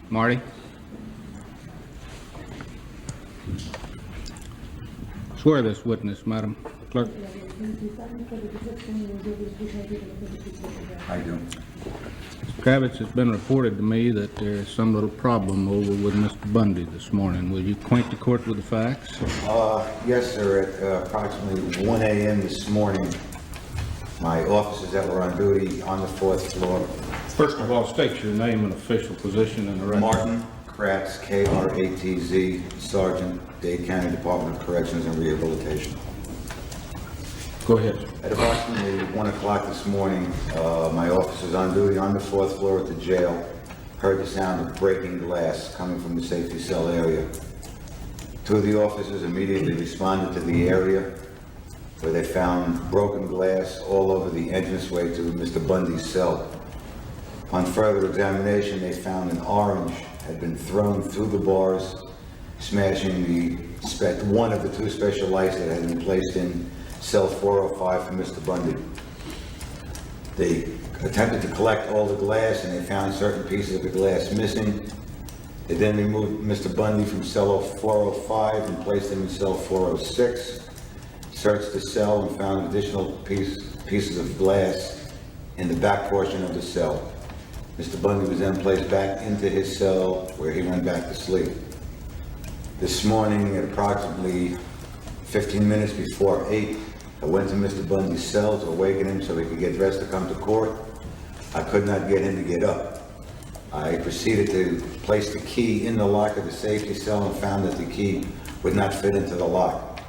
Marty? Swear this witness, Madam Clerk. I do. Mr. Kravitz, it's been reported to me that there is some little problem over with Mr. Bundy this morning. Will you acquaint the court with the facts? Yes, sir. At approximately 1 a.m. this morning, my officers that were on duty on the 4th floor, First of all, state your name and official position in the record. Martin Kratz, K-R-A-T-Z, Sergeant, Dade County Department of Corrections and Rehabilitation. Go ahead. At approximately 1 o'clock this morning, my officers on duty on the 4th floor at the jail heard the sound of breaking glass coming from the safety cell area. Two of the officers immediately responded to the area where they found broken glass all over the entranceway to Mr. Bundy's cell. On further examination, they found an orange had been thrown through the bars, smashing one of the two special lights that had been placed in cell 405 for Mr. Bundy. They attempted to collect all the glass and they found certain pieces of the glass missing. They then removed Mr. Bundy from cell 405 and placed him in cell 406, searched the cell and found additional pieces of glass in the back portion of the cell. Mr. Bundy was then placed back into his cell where he went back to sleep. This morning at approximately 15 minutes before 8, I went to Mr. Bundy's cell to awaken him so he could get dressed to come to court. I could not get him to get up. I proceeded to place the key in the lock of the safety cell and found that the key would not fit into the lock.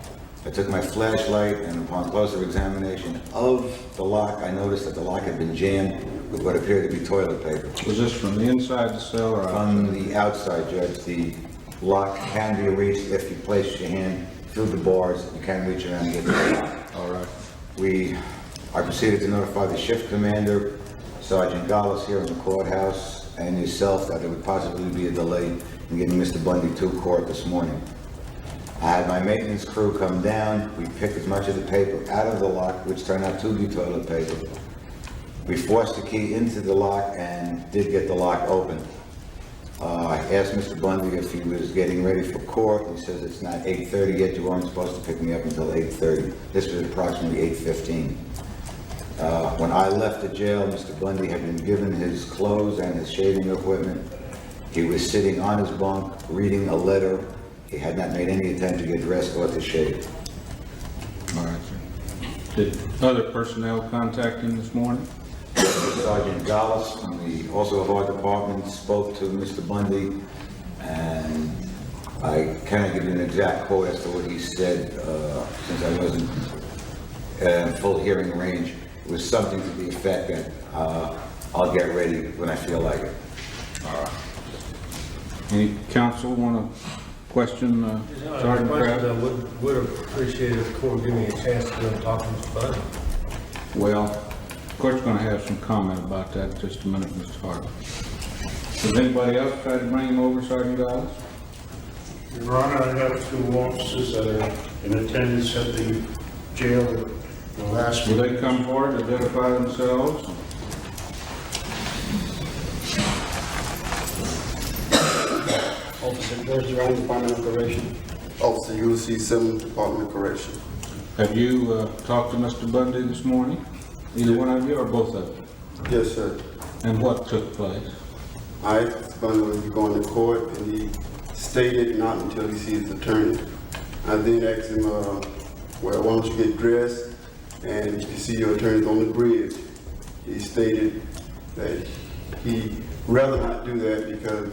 I took my flashlight and upon closer examination of the lock, I noticed that the lock had been jammed with what appeared to be toilet paper. Was this from the inside the cell or outside? From the outside, Judge. The lock can be reached if you place your hand through the bars. You can reach around and get to the lock. All right. I proceeded to notify the shift commander, Sergeant Gallis here in the courthouse, and yourself that there would possibly be a delay in getting Mr. Bundy to court this morning. I had my maintenance crew come down. We picked as much of the paper out of the lock, which turned out to be toilet paper. We forced the key into the lock and did get the lock open. I asked Mr. Bundy if he was getting ready for court. He says it's not 8:30 yet. You weren't supposed to pick me up until 8:30. This was approximately 8:15. When I left the jail, Mr. Bundy had been given his clothes and his shaving equipment. He was sitting on his bunk reading a letter. He had not made any attempt to get dressed or to shave. All right, sir. Did other personnel contact him this morning? Sergeant Gallis from also of our department spoke to Mr. Bundy, and I cannot give you an exact quote as to what he said since I wasn't in full hearing range. It was something to the effect that I'll get ready when I feel like it. All right. Any counsel want to question Sergeant Kravitz? I would appreciate if the court give me a chance to go and talk to Mr. Bundy. Well, the court's going to have some comment about that in just a minute, Mr. Hart. Does anybody else try to bring him over, Sergeant Dallas? Your Honor, I have two officers that are in attendance at the jail the last Will week. they come forward to identify themselves? Officer Bergeron, Department of Correction. Officer UC 7, Department of Correction. Have you talked to Mr. Bundy this morning? Either one of you or both of you? Yes, sir. And what took place? I asked Bundy was going to court, and he stated not until he sees his attorney. I then asked him, well, why don't you get dressed and you see your attorney on the bridge? He stated that he'd rather not do that because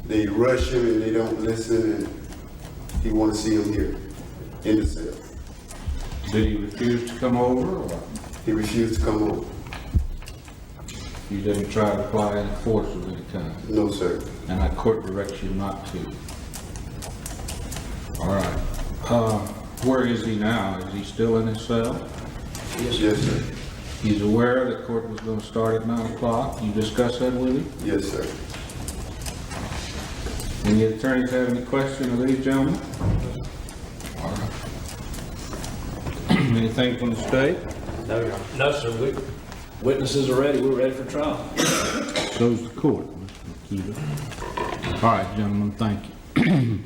they rush him and they don't listen, and he want to see him here in the cell. Did he refuse to come over or what? He refused to come over. You didn't try to apply any force of any kind? No, sir. And our court directs you not to. All right. Where is he now? Is he still in his cell? Yes, sir. He's aware the court was going to start at 9 o'clock. You discussed that with him? Yes, sir. Any attorneys have any questions of these gentlemen? All right. Anything from the state? No, sir. Witnesses are ready. We're ready for trial. So's the court. either. All right, gentlemen, thank you.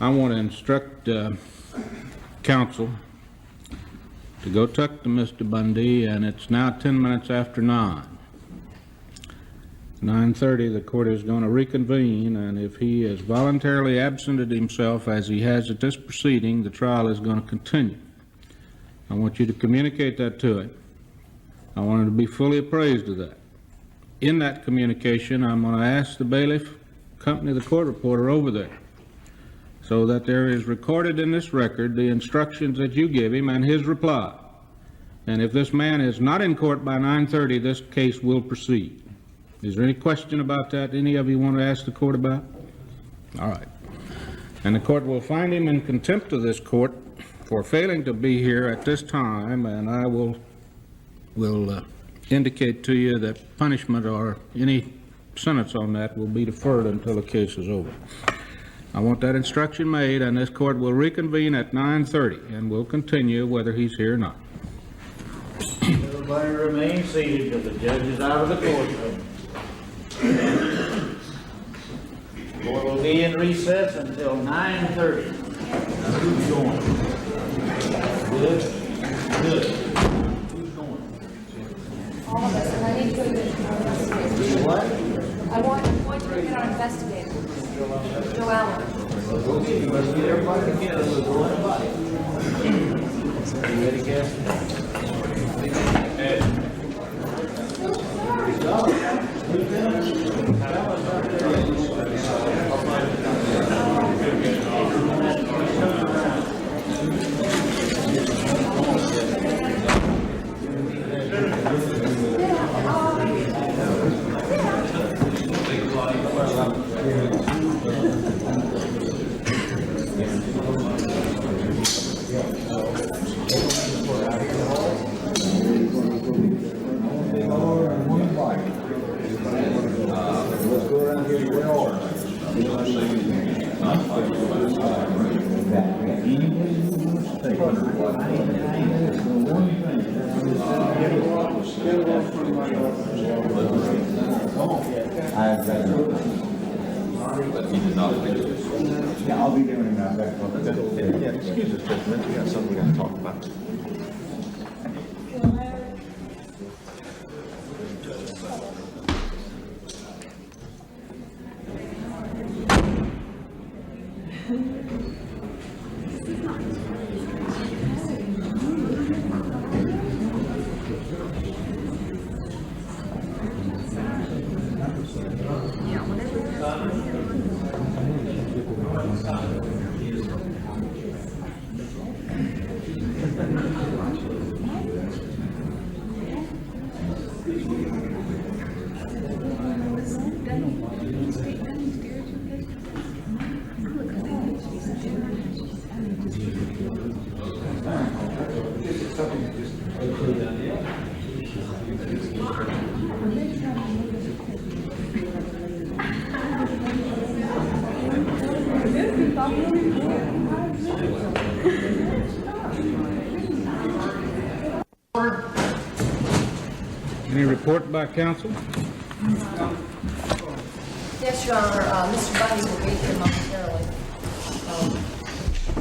I want to instruct council to go talk to Mr. Bundy, and it's now 10 minutes after 9. 9:30, the court is going to reconvene, and if he has voluntarily absented himself as he has at this proceeding, the trial is going to continue. I want you to communicate that to him. I want him to be fully appraised of that. In that communication, I'm going to ask the bailiff, accompany the court reporter over there, so that there is recorded in this record the instructions that you give him and his reply. And if this man is not in court by 9:30, this case will proceed. Is there any question about that any of you want to ask the court about? All right. And the court will find him in contempt of this court for failing to be here at this time, and I will indicate to you that punishment or any sentence on that will be deferred until the case is over. I want that instruction made, and this court will reconvene at 9:30, and will continue whether he's here or not. Everybody remain seated till the judge is out of the courtroom. Court will be in recess until 9:30. Now, who's going? Good? Good. Who's going? All of us, and I need to investigate. What? I want to get our investigator, Joe Allen. Okay, let's get everybody together. We'll go in a body. You ready, Captain? I'll be doing it now. Yeah, excuse us just a minute. We got something we got to talk about. Any report by counsel? Yes, Your Honor, Mr. Bundy will be here momentarily.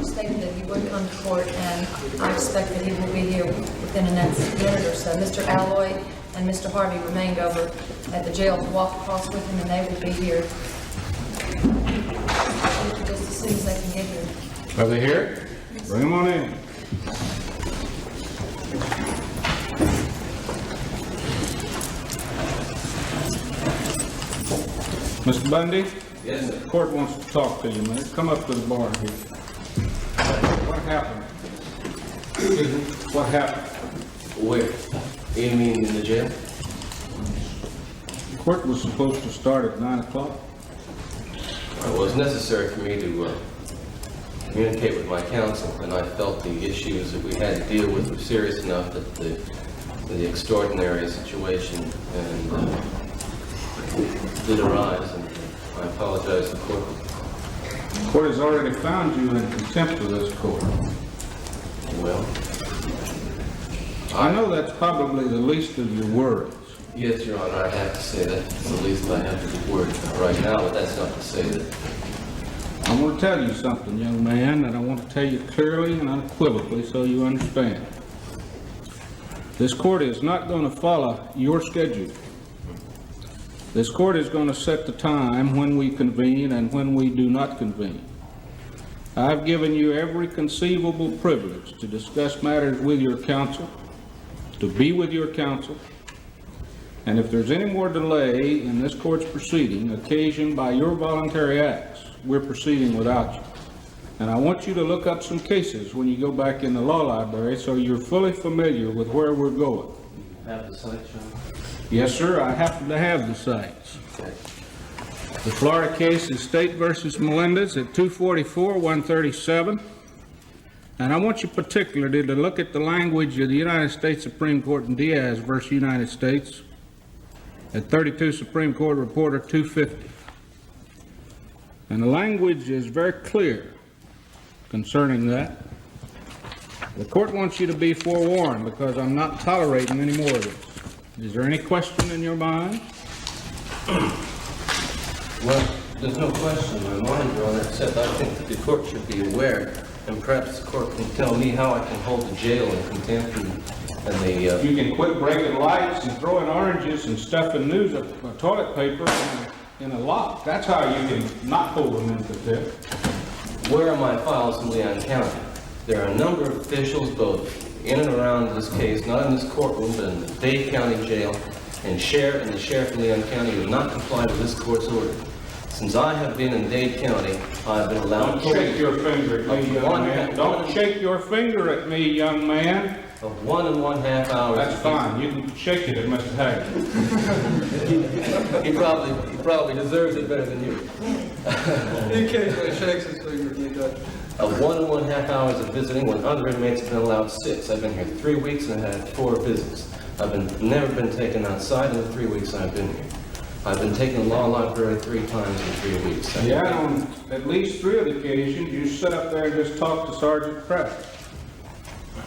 Stated that he would come to court, and I expect that he will be here within the next minute or so. Mr. Alloy and Mr. Harvey remained over at the jail to walk across with him, and they will be here just as soon as they can get here. Are they here? Bring them on in. Mr. Bundy? Yes, sir. The court wants to talk to you, man. Come up to the bar here. What happened? What happened? Where? You mean in the jail? The court was supposed to start at 9 o'clock. Well, it was necessary for me to communicate with my counsel, and I felt the issues that we had to deal with were serious enough that the extraordinary situation did arise, and I apologize to the court. The court has already found you in contempt of this court. Well, I know that's probably the least of your worries. Yes, Your Honor, I have to say that. It's the least I have to word right now, but that's not to say that. I want to tell you something, young man, and I want to tell you clearly and unequivocally so you understand. This court is not going to follow your schedule. This court is going to set the time when we convene and when we do not convene. I've given you every conceivable privilege to discuss matters with your counsel, to be with your counsel, and if there's any more delay in this court's proceeding occasioned by your voluntary acts, we're proceeding without you. And I want you to look up some cases when you go back in the law library so you're fully familiar with where we're going. Have the site, John? Yes, sir, I happen to have the sites. Okay. The Florida case is State versus Melendez at 244, 137. And I want you particularly to look at the language of the United States Supreme Court in Diaz versus United States at 32 Supreme Court Reporter 250. And the language is very clear concerning that. The court wants you to be forewarned because I'm not tolerating any more of this. Is there any question in your mind? Well, there's no question in my mind, Your Honor, except I think that the court should be aware, and perhaps the court can tell me how I can hold the jail in contempt and the... You can quit breaking lights and throwing oranges and stuffing toilet paper in a lock. That's how you can not hold them in contempt. Where are my files in Leon County? There are a number of officials, both in and around this case, not in this courtroom, but in the Dade County Jail, and the sheriff in Leon County who have not complied with this court's order. Since I have been in Dade County, I've been allowed... Don't shake your finger at me, young man. Don't shake your finger at me, young man. Of 1.5 hours. That's fine. You can shake it at Mr. Haggard. He probably deserves it better than you. He occasionally shakes his finger at me, Judge. Of 1.5 hours of visiting when other inmates have been allowed 6. I've been here 3 weeks and had 4 visits. I've never been taken outside in the 3 weeks I've been here. I've been taken to the law library 3 times in 3 weeks. Yeah, on at least 3 of the occasions, you sit up there and just talk to Sergeant Pratt.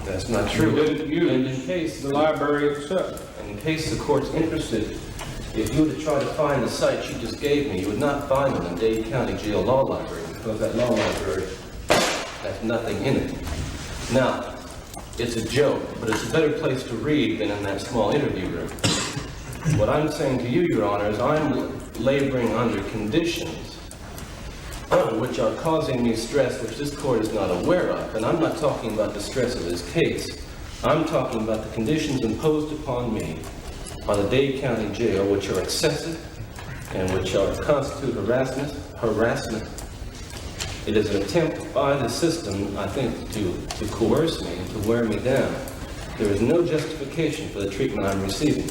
That's not true. You didn't And use in case the library itself. And in case the court's interested, if you were to try to find the site you just gave me, you would not find them in Dade County Jail Law Library, because that law library has nothing in it. Now, it's a joke, but it's a better place to read than in that small interview room. What I'm saying to you, Your Honor, is I'm laboring under conditions which are causing me stress which this court is not aware of. And I'm not talking about the stress of this case. I'm talking about the conditions imposed upon me by the Dade County Jail, which are excessive and which constitute harassment. It is an attempt by the system, I think, to coerce me, to wear me down. There is no justification for the treatment I'm receiving.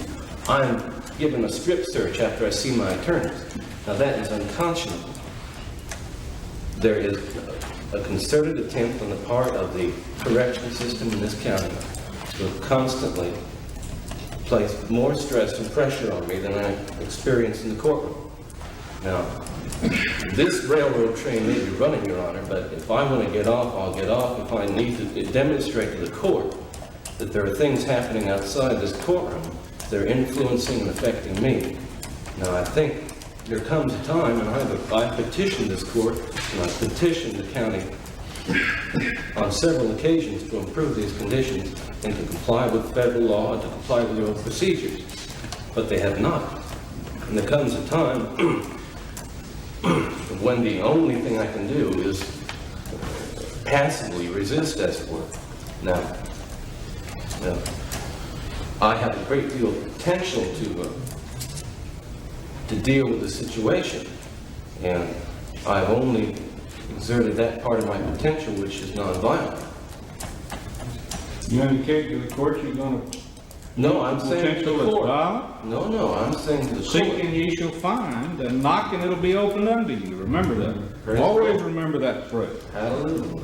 I'm given a strip search after I see my attorneys. Now that is unconscionable. There is a concerted attempt on the part of the correction system in this county to constantly place more stress and pressure on me than I experience in the courtroom. Now, this railroad train may be running, Your Honor, but if I want to get off, I'll get off. If I need to demonstrate to the court that there are things happening outside this courtroom that are influencing and affecting me. Now, I think there comes a time, and I've petitioned this court, and I've petitioned the county on several occasions to improve these conditions and to comply with federal law and to comply with their own procedures. But they have not. And there comes a time when the only thing I can do is passively resist escort. Now, I have a great deal of potential to deal with the situation, and I've only exerted that part of my potential which is nonviolent. You indicate to the court you're going to... No, I'm saying to potential the is court. violent? No, I'm saying to the court. Seeking ye shall find, and knocking it'll be opened unto you. Remember that. Praise Always God. remember that phrase. Hallelujah.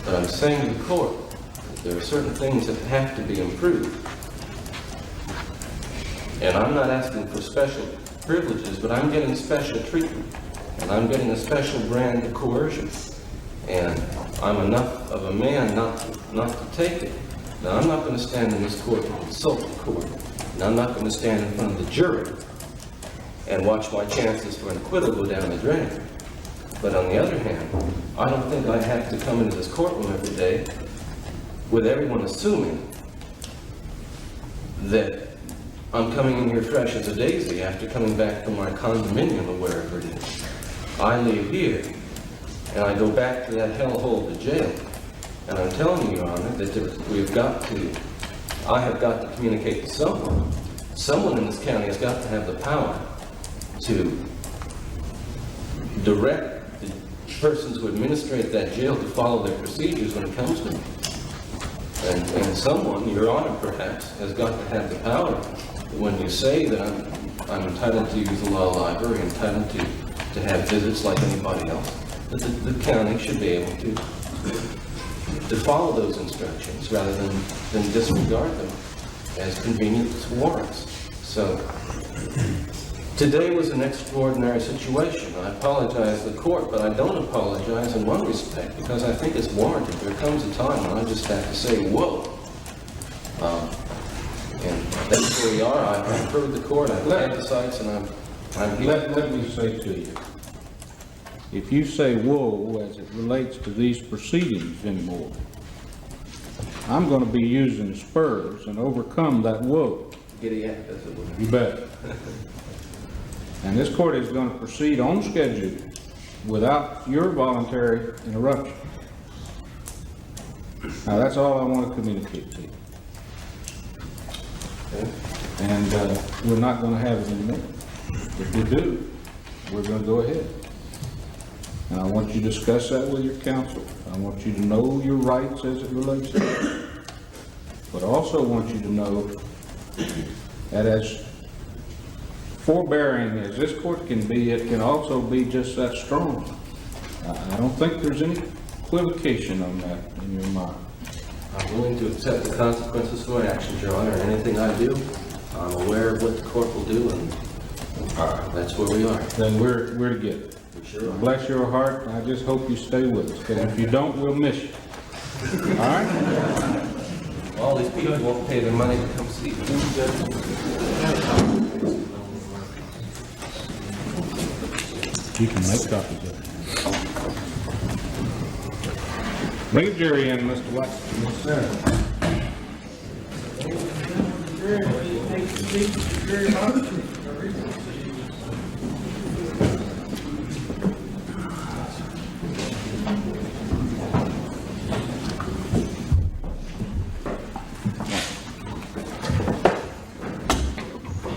But I'm saying to the court, that there are certain things that have to be improved. And I'm not asking for special privileges, but I'm getting special treatment. And I'm getting a special brand of coercion. And I'm enough of a man not to take it. Now, I'm not going to stand in this court and insult the court. And I'm not going to stand in front of the jury and watch my chances for an acquittal go down the drain. But on the other hand, I don't think I have to come into this courtroom every day with everyone assuming that I'm coming in here fresh as a daisy after coming back from my condominium or wherever it is. I leave here, and I go back to that hellhole, the jail. And I'm telling you, Your Honor, that I have got to communicate to someone. Someone in this county has got to have the power to direct the persons who administrate that jail to follow their procedures when it comes to me. And someone, Your Honor, perhaps, has got to have the power when you say that I'm entitled to use the law library, entitled to have visits like anybody else, that the county should be able to follow those instructions rather than disregard them as convenient warrants. So today was an extraordinary situation. I apologize to the court, but I don't apologize in one respect because I think it's warranted. There comes a time when I just have to say, whoa. And that's where we are. I've heard the court, I've had the sites, and I'm here. Let me say to you, if you say whoa as it relates to these proceedings anymore, I'm going to be using spurs and overcome that whoa. Giddy up, as it were. You bet. And this court is going to proceed on schedule without your voluntary interruption. Now, that's all I want to communicate to you. Okay. And we're not going to have it anymore. If we do, we're going to go ahead. And I want you to discuss that with your counsel. I want you to know your rights as it relates to that. But I also want you to know that as forbearing as this court can be, it can also be just that strong. I don't think there's any equivocation on that in your mind. I'm willing to accept the consequences for my actions, Your Honor, and anything I do, I'm aware of what the court will do, and that's where we are. Then we're together. We sure are. Bless your heart, and I just hope you stay with us, because if you don't, we'll miss you. All right? All these people won't pay their money to come see you. You can make copies of it. Bring a jury in, Mr. White. Yes, sir. Very much.